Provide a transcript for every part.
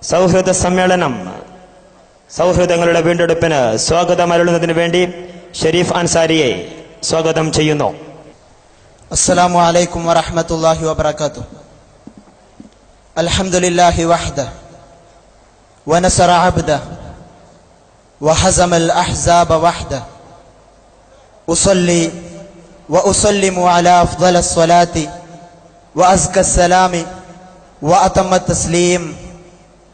സൗഹൃദ സമ്മേളനം സൗഹൃദങ്ങളുടെ വീണ്ടെടുപ്പിന് സ്വാഗതം അരുളുന്നതിന് വേണ്ടി ഷരീഫ് അൻസാരിയെ സ്വാഗതം ചെയ്യുന്നു. അസ്സലാമു അലൈക്കും വറഹ്മത്തുള്ളാഹി വബറകാതുഹു. അൽഹംദുലില്ലാഹി വഹ്ദഹു വനസറ അബ്ദഹു വഹസമൽ അഹ്സാബ വഹ്ദഹു. ഉസല്ലി വഉസല്ലിമു അലാ അഫ്ളലസ് സ്വലാത്തി വഅസ്കസ് സലാമി വഅതമ്മത് തസ്ലീം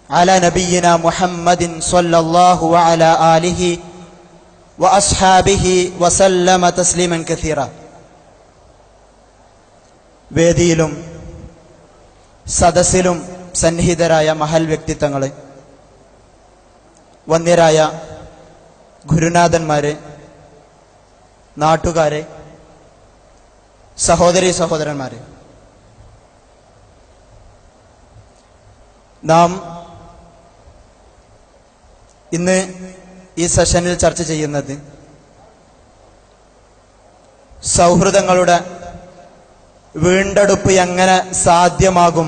على نبينا محمد صلى الله وعلى آله وأصحابه وسلم تسليما كثيرا. വേദിയിലും സദസ്സിലും സന്നിഹിതരായ മഹൽ വ്യക്തിത്വങ്ങളെ, വന്യരായ ഗുരുനാഥന്മാരെ, നാട്ടുകാരെ, സഹോദരീ സഹോദരന്മാരെ, നാം ഇന്ന് ഈ സെഷനിൽ ചർച്ച ചെയ്യുന്നത് സൗഹൃദങ്ങളുടെ വീണ്ടെടുപ്പ് എങ്ങനെ സാധ്യമാകും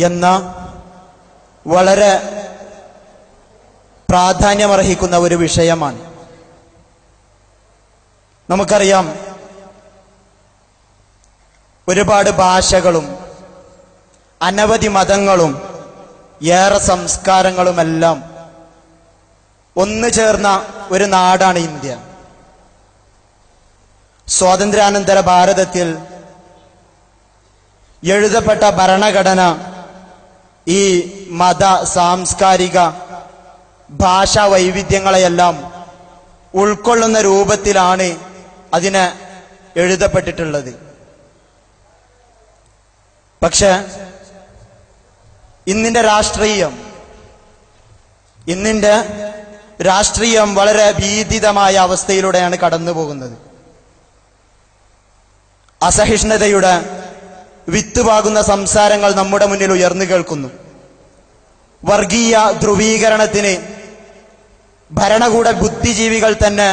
എന്ന വളരെ പ്രാധാന്യമർഹിക്കുന്ന ഒരു വിഷയമാണ്. നമുക്കറിയാം, ഒരുപാട് ഭാഷകളും അനവധി മതങ്ങളും ഏറെ സംസ്കാരങ്ങളുമെല്ലാം ഒന്നു ചേർന്ന ഒരു നാടാണ് ഇന്ത്യ. സ്വാതന്ത്ര്യാനന്തര ഭാരതത്തിൽ എഴുതപ്പെട്ട ഭരണഘടന ഈ മത, സാംസ്കാരിക, ഭാഷാ വൈവിധ്യങ്ങളെയെല്ലാം ഉൾക്കൊള്ളുന്ന രൂപത്തിലാണ് അതിന് എഴുതപ്പെട്ടിട്ടുള്ളത്. പക്ഷെ ഇന്നിന്റെ രാഷ്ട്രീയം വളരെ ഭീതിതമായ അവസ്ഥയിലൂടെയാണ് കടന്നു പോകുന്നത്. അസഹിഷ്ണുതയുടെ വിത്തുപാകുന്ന സംസാരങ്ങൾ നമ്മുടെ മുന്നിൽ ഉയർന്നു കേൾക്കുന്നു. വർഗീയ ധ്രുവീകരണത്തിന് ഭരണകൂട ബുദ്ധിജീവികൾ തന്നെ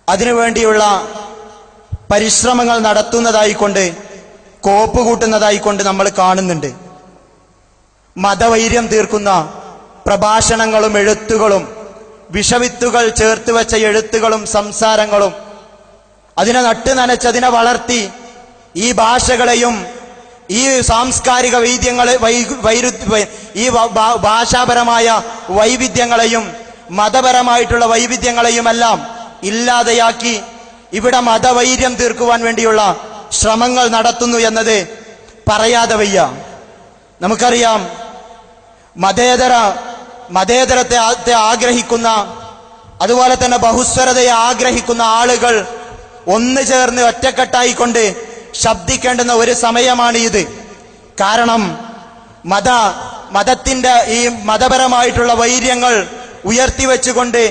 അതിനുവേണ്ടിയുള്ള പരിശ്രമങ്ങൾ നടത്തുന്നതായിക്കൊണ്ട്, കോപ്പുകൂട്ടുന്നതായിക്കൊണ്ട് നമ്മൾ കാണുന്നുണ്ട്. മതവൈര്യം തീർക്കുന്ന പ്രഭാഷണങ്ങളും എഴുത്തുകളും, വിഷവിത്തുകൾ ചേർത്ത് വെച്ച എഴുത്തുകളും സംസാരങ്ങളും, അതിനെ നട്ട് നനച്ച് അതിനെ വളർത്തി ഈ ഭാഷകളെയും ഈ സാംസ്കാരിക ഈ ഭാഷാപരമായ വൈവിധ്യങ്ങളെയും മതപരമായിട്ടുള്ള വൈവിധ്യങ്ങളെയുമെല്ലാം ഇല്ലാതെയാക്കി ഇവിടെ മതവൈര്യം തീർക്കുവാൻ വേണ്ടിയുള്ള ശ്രമങ്ങൾ നടത്തുന്നു എന്നത് പറയാതെ വയ്യ. നമുക്കറിയാം, മതേതരത്തെ ആഗ്രഹിക്കുന്ന, അതുപോലെ തന്നെ ബഹുസ്വരതയെ ആഗ്രഹിക്കുന്ന ആളുകൾ ഒന്നു ചേർന്ന് ഒറ്റക്കെട്ടായിക്കൊണ്ട് ശബ്ദിക്കേണ്ടുന്ന ഒരു സമയമാണ് ഇത്. കാരണം മതത്തിന്റെ ഈ മതപരമായിട്ടുള്ള വൈര്യങ്ങൾ ഉയർത്തിവെച്ചുകൊണ്ട്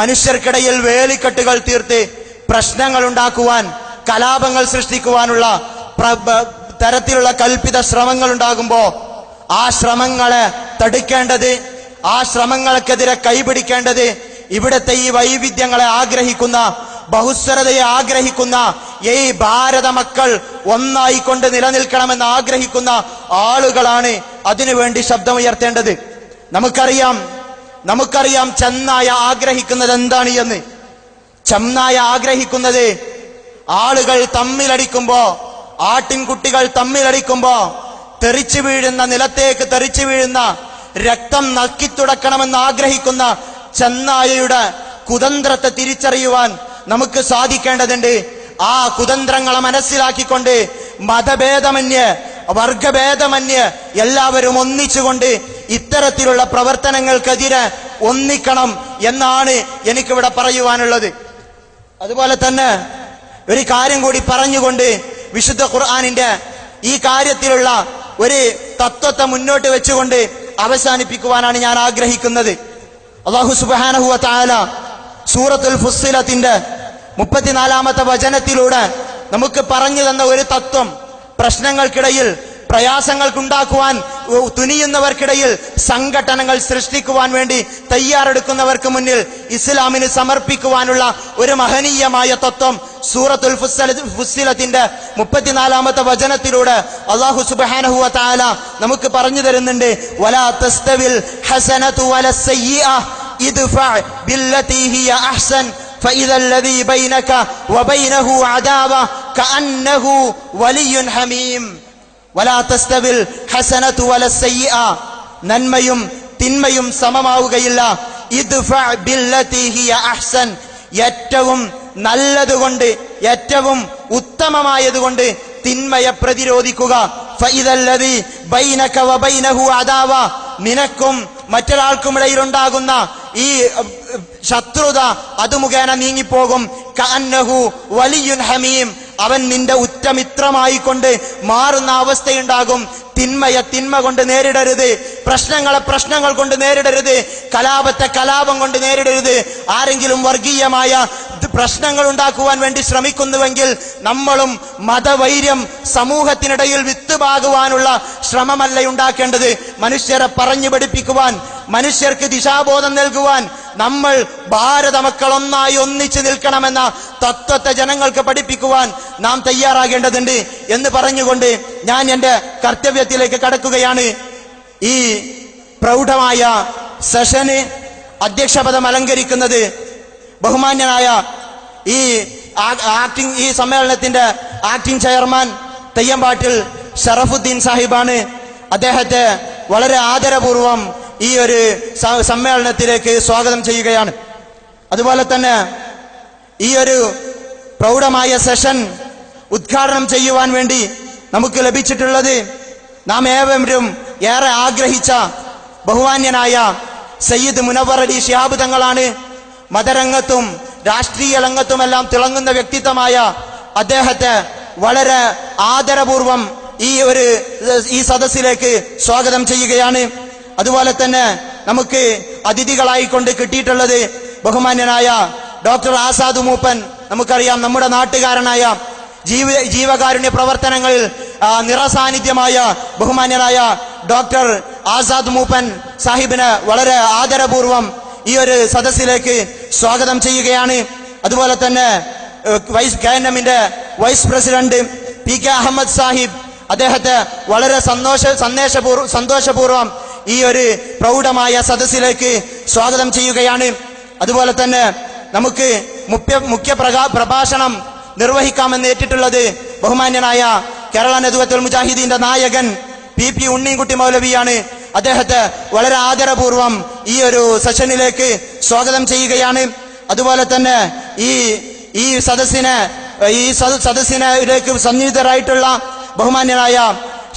മനുഷ്യർക്കിടയിൽ വേലിക്കെട്ടുകൾ തീർത്ത് പ്രശ്നങ്ങൾ ഉണ്ടാക്കുവാൻ, കലാപങ്ങൾ സൃഷ്ടിക്കുവാനുള്ള തരത്തിലുള്ള കൽപ്പിത ശ്രമങ്ങൾ ഉണ്ടാകുമ്പോ ആ ശ്രമങ്ങളെ തടുക്കേണ്ടത്, ആ ശ്രമങ്ങൾക്കെതിരെ കൈപിടിക്കേണ്ടത് ഇവിടുത്തെ ഈ വൈവിധ്യങ്ങളെ ആഗ്രഹിക്കുന്ന, ബഹുസ്വരതയെ ആഗ്രഹിക്കുന്ന, ഈ ഭാരത മക്കൾ ഒന്നായിക്കൊണ്ട് നിലനിൽക്കണമെന്ന് ആഗ്രഹിക്കുന്ന ആളുകളാണ് അതിനുവേണ്ടി ശബ്ദമുയർത്തേണ്ടത്. നമുക്കറിയാം ചെന്നായ ആഗ്രഹിക്കുന്നത് എന്താണ് എന്ന്. ചെന്നായ ആഗ്രഹിക്കുന്നത് ആളുകൾ തമ്മിലടിക്കുമ്പോ, ആട്ടിൻകുട്ടികൾ തമ്മിലടിക്കുമ്പോ തെറിച്ചു വീഴുന്ന, നിലത്തേക്ക് തെറിച്ചു വീഴുന്ന രക്തം നക്കിത്തുടക്കണമെന്ന് ആഗ്രഹിക്കുന്ന ചെന്നായയുടെ കുതന്ത്രത്തെ തിരിച്ചറിയുവാൻ നമുക്ക് സാധിക്കേണ്ടതുണ്ട്. ആ കുതന്ത്രങ്ങളെ മനസ്സിലാക്കിക്കൊണ്ട് മതഭേദമന്യേ, വർഗഭേദമന്യേ എല്ലാവരും ഒന്നിച്ചുകൊണ്ട് ഇത്തരത്തിലുള്ള പ്രവർത്തനങ്ങൾക്കെതിരെ ഒന്നിക്കണം എന്നാണ് എനിക്കിവിടെ പറയുവാനുള്ളത്. അതുപോലെ തന്നെ ഒരു കാര്യം കൂടി പറഞ്ഞുകൊണ്ട് വിശുദ്ധ ഖുർആനിന്റെ ഈ കാര്യത്തിലുള്ള ഒരു തത്വത്തെ മുന്നോട്ട് വെച്ചുകൊണ്ട് അവസാനിപ്പിക്കുവാനാണ് ഞാൻ ആഗ്രഹിക്കുന്നത്. അല്ലാഹു സുബ്ഹാനഹു വ തആല സൂറത്തുൽ ഫുസ്സിലത്തിന്റെ 34-ാമത്തെ വചനത്തിലൂടെ നമുക്ക് പറഞ്ഞു തന്ന ഒരു തത്വം, പ്രശ്നങ്ങൾക്കിടയിൽ, പ്രയാസങ്ങൾക്കുണ്ടാക്കുവാൻ തുനിയുന്നവർക്കിടയിൽ സംഘടനകൾ സൃഷ്ടിക്കുവാൻ വേണ്ടി തയ്യാറെടുക്കുന്നവർക്ക് മുന്നിൽ ഇസ്ലാമിന് സമർപ്പിക്കുവാനുള്ള ഒരു മഹനീയമായ തത്വം സൂറത്തുൽ ഫുസ്സിലത്തിന്റെ 34-ാമത്തെ വചനത്തിലൂടെ അല്ലാഹു സുബ്ഹാനഹു വ തആല നമുക്ക് പറഞ്ഞു തരുന്നുണ്ട്, വലാ തസ്തവിൽ ഹസനതു വലസ്സയ്യിഅ ഇദ്ഫഅ ബില്ലതി ഹിയ അഹ്സൻ فإذا الذي بينك وبينه عداوة كأنه ولي حميم ولا تستوي الحسنة ولا السيئة നന്മയും തിന്മയും സമമാവുകയില്ല. ഇദ്ഫഅ ബില്ലതി ഹിയ അഹ്സൻ ഏറ്റവും നല്ലതുകൊണ്ട് ഏറ്റവും ഉത്തമമായതുകൊണ്ട് തിന്മയെ പ്രതിരോധിക്കുക. ഫഇദല്ലദി ബൈനക വബൈനഹു അദാവ നിനക്കും മറ്റൊരാൾക്കുമിടയിലുണ്ടാകുന്ന ഈ ശത്രുത അത് മുഖേന നീങ്ങിപ്പോകും. കഅന്നഹു വലിയുൻ ഹമീം അവൻ നിന്റെ ഉറ്റമിത്രമായി കൊണ്ട് മാറുന്ന അവസ്ഥയുണ്ടാകും. തിന്മയെ തിന്മ കൊണ്ട് നേരിടരുത്, പ്രശ്നങ്ങളെ പ്രശ്നങ്ങൾ കൊണ്ട് നേരിടരുത്, കലാപത്തെ കലാപം കൊണ്ട് നേരിടരുത്. ആരെങ്കിലും വർഗീയമായ പ്രശ്നങ്ങൾ ഉണ്ടാക്കുവാൻ വേണ്ടി ശ്രമിക്കുന്നുവെങ്കിൽ നമ്മളും മതവൈര്യം സമൂഹത്തിനിടയിൽ വിത്തുപാകുവാനുള്ള ശ്രമമല്ല ഉണ്ടാക്കേണ്ടത്. മനുഷ്യരെ പറഞ്ഞു പഠിപ്പിക്കുവാൻ, മനുഷ്യർക്ക് ദിശാബോധം നൽകുവാൻ നമ്മൾ ഭാരത മക്കൾ ഒന്നായി ഒന്നിച്ചു നിൽക്കണമെന്ന തത്വത്തെ ജനങ്ങൾക്ക് പഠിപ്പിക്കുവാൻ നാം തയ്യാറാകേണ്ടതുണ്ട് എന്ന് പറഞ്ഞുകൊണ്ട് ഞാൻ എന്റെ കർത്തവ്യത്തിലേക്ക് കടക്കുകയാണ്. ഈ പ്രൗഢമായ സെഷന് അധ്യക്ഷപദം അലങ്കരിക്കുന്നത് ബഹുമാന്യനായ ഈ സമ്മേളനത്തിന്റെ ആക്ടിംഗ് ചെയർമാൻ തെയ്യമ്പാട്ടിൽ ഷറഫുദ്ദീൻ സാഹിബാണ്. അദ്ദേഹത്തെ വളരെ ആദരപൂർവം ഈ ഒരു സമ്മേളനത്തിലേക്ക് സ്വാഗതം ചെയ്യുകയാണ്. അതുപോലെ തന്നെ ഈ ഒരു പ്രൗഢമായ സെഷൻ ഉദ്ഘാടനം ചെയ്യുവാൻ വേണ്ടി നമുക്ക് ലഭിച്ചിട്ടുള്ളത് നാം ഏവരും ഏറെ ആഗ്രഹിച്ച ബഹുമാന്യനായ സയ്യിദ് മുനവ്വർ അലി ശിഹാബ് തങ്ങളാണ്. മതരംഗത്തും രാഷ്ട്രീയ രംഗത്തുമെല്ലാം തിളങ്ങുന്ന വ്യക്തിത്വമായ അദ്ദേഹത്തെ വളരെ ആദരപൂർവം ഈ സദസ്സിലേക്ക് സ്വാഗതം ചെയ്യുകയാണ്. അതുപോലെ തന്നെ നമുക്ക് അതിഥികളായിക്കൊണ്ട് കിട്ടിയിട്ടുള്ളത് ബഹുമാന്യനായ ഡോക്ടർ ആസാദ് മൂപ്പൻ. നമുക്കറിയാം, നമ്മുടെ നാട്ടുകാരനായ ജീവകാരുണ്യ പ്രവർത്തനങ്ങളിൽ നിറസാന്നിധ്യമായ ബഹുമാന്യനായ ഡോക്ടർ ആസാദ് മൂപ്പൻ സാഹിബിന് വളരെ ആദരപൂർവം ഈ ഒരു സദസ്സിലേക്ക് സ്വാഗതം ചെയ്യുകയാണ്. അതുപോലെ തന്നെ KNM-ന്റെ vice president PK Ahammad Sahib, അദ്ദേഹത്തെ വളരെ സന്തോഷപൂർവ്വം ഈ ഒരു പ്രൗഢമായ സദസ്സിലേക്ക് സ്വാഗതം ചെയ്യുകയാണ്. അതുപോലെ തന്നെ നമുക്ക് മുഖ്യ പ്രഭാഷണം നിർവഹിക്കാമെന്ന് ഏറ്റിട്ടുള്ളത് ബഹുമാന്യനായ കേരള നദ്വത്തുൽ മുജാഹിദീന്റെ നായകൻ PP ഉണ്ണിൻകുട്ടി മൗലവിയാണ്. അദ്ദേഹത്തെ വളരെ ആദരപൂർവം ഈ ഒരു സെഷനിലേക്ക് സ്വാഗതം ചെയ്യുകയാണ്. അതുപോലെ തന്നെ ഈ സദസ്സിലേക്ക് സംയുക്തരായിട്ടുള്ള ബഹുമാന്യനായ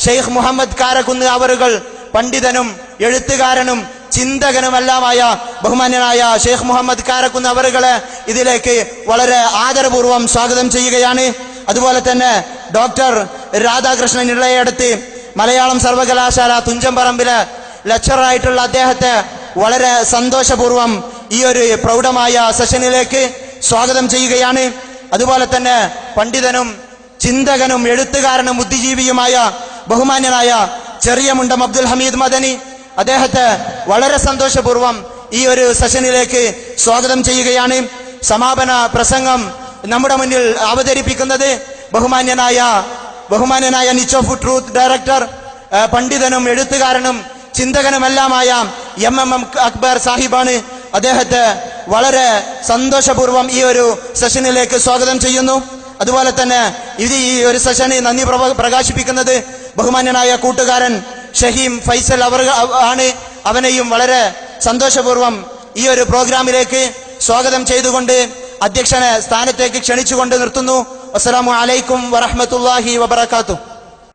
ഷെയ്ഖ് മുഹമ്മദ് കാരക്കുന്ന് അവറുകൾ, പണ്ഡിതനും എഴുത്തുകാരനും ചിന്തകനുമെല്ലാമായ ബഹുമാന്യനായ ഷെയ്ഖ് മുഹമ്മദ് കാരക്കുന്ന് അവറുകളെ ഇതിലേക്ക് വളരെ ആദരപൂർവം സ്വാഗതം ചെയ്യുകയാണ്. അതുപോലെ തന്നെ ഡോക്ടർ രാധാകൃഷ്ണൻ ഇളയടത്ത്, മലയാളം സർവകലാശാല തുഞ്ചംപറമ്പിലെ ലെക്ചറായിട്ടുള്ള അദ്ദേഹത്തെ വളരെ സന്തോഷപൂർവം ഈ ഒരു പ്രൗഢമായ സെഷനിലേക്ക് സ്വാഗതം ചെയ്യുകയാണ്. അതുപോലെ തന്നെ പണ്ഡിതനും ചിന്തകനും എഴുത്തുകാരനും ബുദ്ധിജീവിയുമായ ബഹുമാന്യനായ ചെറിയമുണ്ടം അബ്ദുൽ ഹമീദ് മദനി, അദ്ദേഹത്തെ വളരെ സന്തോഷപൂർവം ഈ ഒരു സെഷനിലേക്ക് സ്വാഗതം ചെയ്യുകയാണ്. സമാപന പ്രസംഗം നമ്മുടെ മുന്നിൽ അവതരിപ്പിക്കുന്നത് ബഹുമാന്യനായ നിച്ച് ഓഫ് ട്രൂത്ത് ഡയറക്ടർ, പണ്ഡിതനും എഴുത്തുകാരനും ചിന്തകനുമെല്ലാമായ MM അക്ബർ സാഹിബാണ്. അദ്ദേഹത്തെ വളരെ സന്തോഷപൂർവം ഈ ഒരു സെഷനിലേക്ക് സ്വാഗതം ചെയ്യുന്നു. അതുപോലെ തന്നെ ഈ ഒരു സെഷന് നന്ദി പ്രകാശിപ്പിക്കുന്നത് ബഹുമാന്യനായ കൂട്ടുകാരൻ ഷഹീം ഫൈസൽ ആണ്. അവനെയും വളരെ സന്തോഷപൂർവം ഈ ഒരു പ്രോഗ്രാമിലേക്ക് സ്വാഗതം ചെയ്തുകൊണ്ട് അധ്യക്ഷനെ സ്ഥാനത്തേക്ക് ക്ഷണിച്ചുകൊണ്ട് നിർത്തുന്നു. അസ്സലാമു അലൈക്കും വറഹ്മത്തുള്ളാഹി വബറകാതുഹു.